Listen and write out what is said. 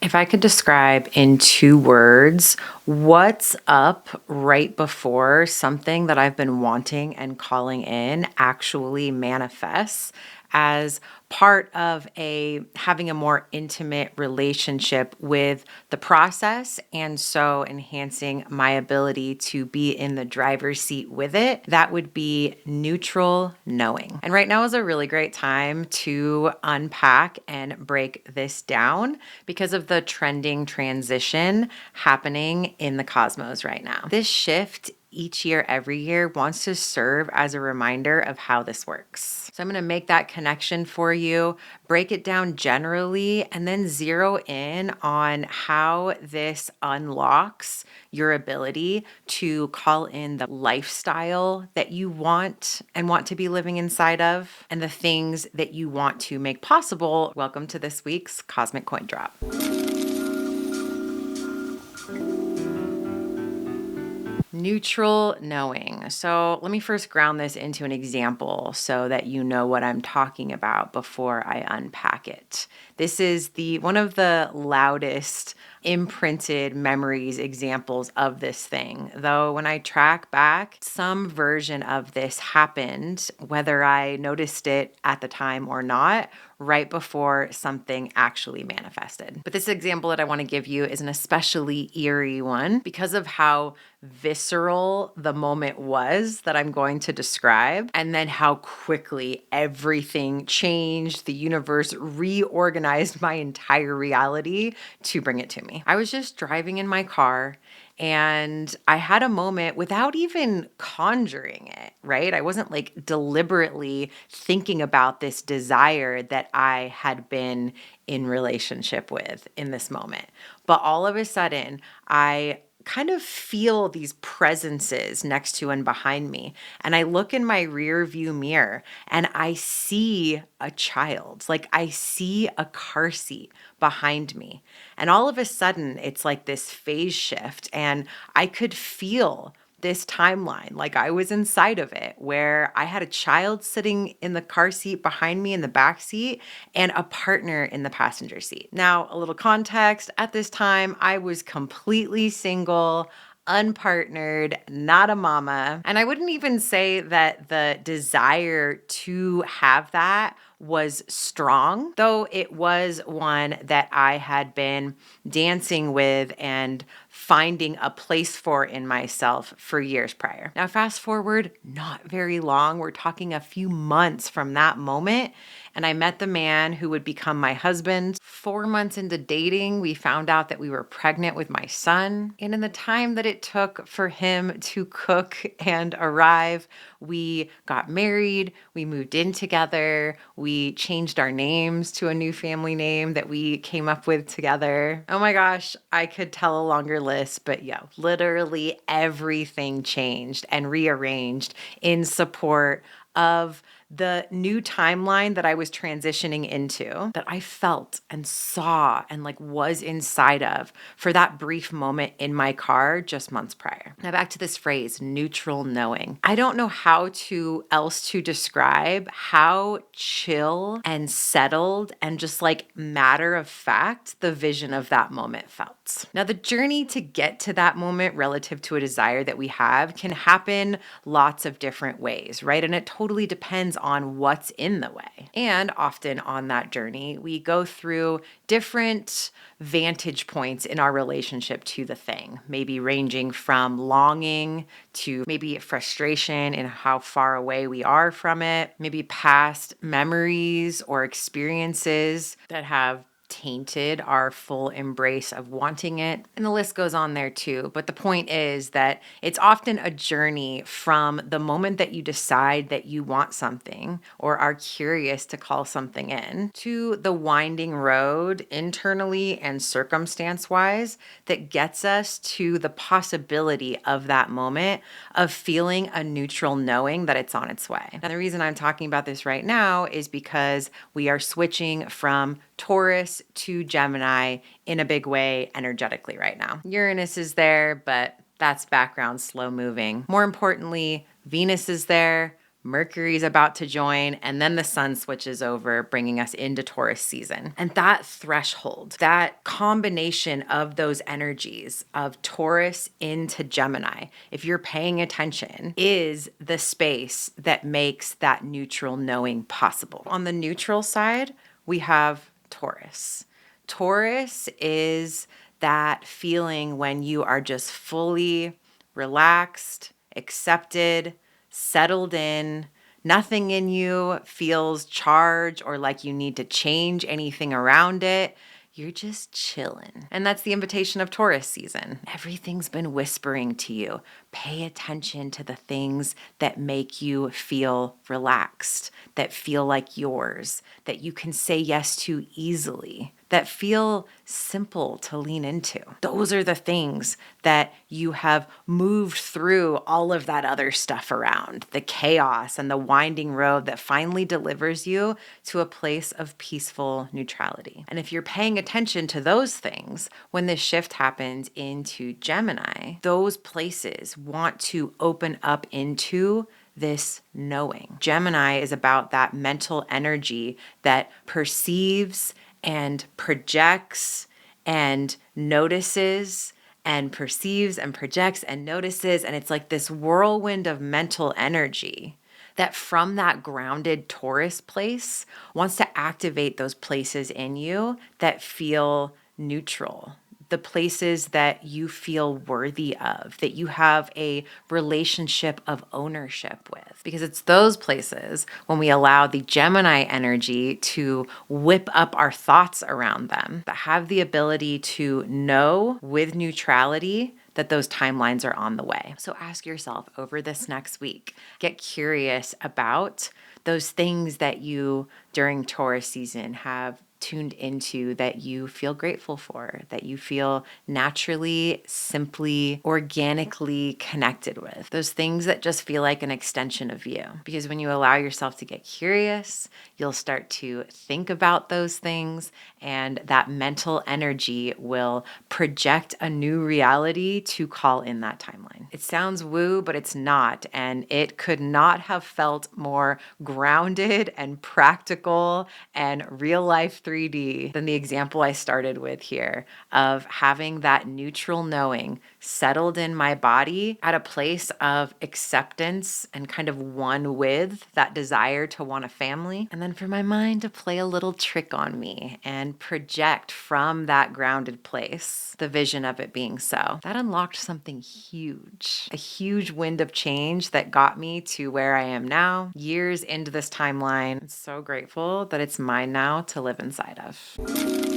If I could describe in 2 words what's up right before something that I've been wanting and calling in actually manifests as part of having a more intimate relationship with the process, and so enhancing my ability to be in the driver's seat with it, that would be neutral knowing. And right now is a really great time to unpack and break this down because of the trending transition happening in the cosmos right now. This shift each year, every year, wants to serve as a reminder of how this works. So I'm going to make that connection for you, break it down generally, and then zero in on how this unlocks your ability to call in the lifestyle that you want and want to be living inside of, and the things that you want to make possible. Welcome to this week's Cosmic Coin Drop. Neutral knowing. So let me first ground this into an example so that you know what I'm talking about before I unpack it. This is one of the loudest imprinted memories examples of this thing. Though when I track back, some version of this happened, whether I noticed it at the time or not, right before something actually manifested. But this example that I want to give you is an especially eerie one because of how visceral the moment was that I'm going to describe, and then how quickly everything changed. The universe reorganized my entire reality to bring it to me. I was just driving in my car and I had a moment without even conjuring it, right? I wasn't like deliberately thinking about this desire that I had been in relationship with in this moment. But all of a sudden, I kind of feel these presences next to and behind me. And I look in my rear view mirror and I see a child, like I see a car seat behind me. And all of a sudden, it's like this phase shift. And I could feel this timeline, like I was inside of it, where I had a child sitting in the car seat behind me in the back seat and a partner in the passenger seat. Now, a little context, at this time, I was completely single, unpartnered, not a mama. And I wouldn't even say that the desire to have that was strong, though it was one that I had been dancing with and finding a place for in myself for years prior. Now, fast forward, not very long, we're talking a few months from that moment, and I met the man who would become my husband. 4 months into dating, we found out that we were pregnant with my son. And in the time that it took for him to cook and arrive, we got married, we moved in together, we changed our names to a new family name that we came up with together. Oh my gosh, I could tell a longer list, but yeah, literally everything changed and rearranged in support of the new timeline that I was transitioning into, that I felt and saw and like was inside of for that brief moment in my car just months prior. Now back to this phrase, neutral knowing. I don't know how else to describe how chill and settled and just like matter of fact the vision of that moment felt. Now the journey to get to that moment relative to a desire that we have can happen lots of different ways, right? And it totally depends on what's in the way. And often on that journey, we go through different vantage points in our relationship to the thing, maybe ranging from longing to maybe frustration in how far away we are from it, maybe past memories or experiences that have tainted our full embrace of wanting it. And the list goes on there too. But the point is that it's often a journey from the moment that you decide that you want something or are curious to call something in to the winding road internally and circumstance wise that gets us to the possibility of that moment of feeling a neutral knowing that it's on its way. And the reason I'm talking about this right now is because we are switching from Taurus to Gemini in a big way energetically right now. Uranus is there, but that's background slow moving. More importantly, Venus is there, Mercury's about to join, and then the sun switches over, bringing us into Taurus season. And that threshold, that combination of those energies of Taurus into Gemini, if you're paying attention, is the space that makes that neutral knowing possible. On the neutral side, we have Taurus. Taurus is that feeling when you are just fully relaxed, accepted, settled in. Nothing in you feels charged or like you need to change anything around it. You're just chilling. And that's the invitation of Taurus season. Everything's been whispering to you. Pay attention to the things that make you feel relaxed, that feel like yours, that you can say yes to easily, that feel simple to lean into. Those are the things that you have moved through all of that other stuff around, the chaos and the winding road that finally delivers you to a place of peaceful neutrality. And if you're paying attention to those things, when this shift happens into Gemini, those places want to open up into this knowing. Gemini is about that mental energy that perceives and projects and notices and perceives and projects and notices. And it's like this whirlwind of mental energy that from that grounded Taurus place wants to activate those places in you that feel neutral, the places that you feel worthy of, that you have a relationship of ownership with. Because it's those places when we allow the Gemini energy to whip up our thoughts around them, that have the ability to know with neutrality that those timelines are on the way. So ask yourself over this next week, get curious about those things that you during Taurus season have tuned into that you feel grateful for, that you feel naturally, simply, organically connected with. Those things that just feel like an extension of you. Because when you allow yourself to get curious, you'll start to think about those things, and that mental energy will project a new reality to call in that timeline. It sounds woo, but it's not. And it could not have felt more grounded and practical and real life 3D than the example I started with here of having that neutral knowing settled in my body at a place of acceptance and kind of one with that desire to want a family. And then for my mind to play a little trick on me and project from that grounded place the vision of it being so. That unlocked something huge, a huge wind of change that got me to where I am now, years into this timeline. I'm so grateful that it's mine now to live inside of.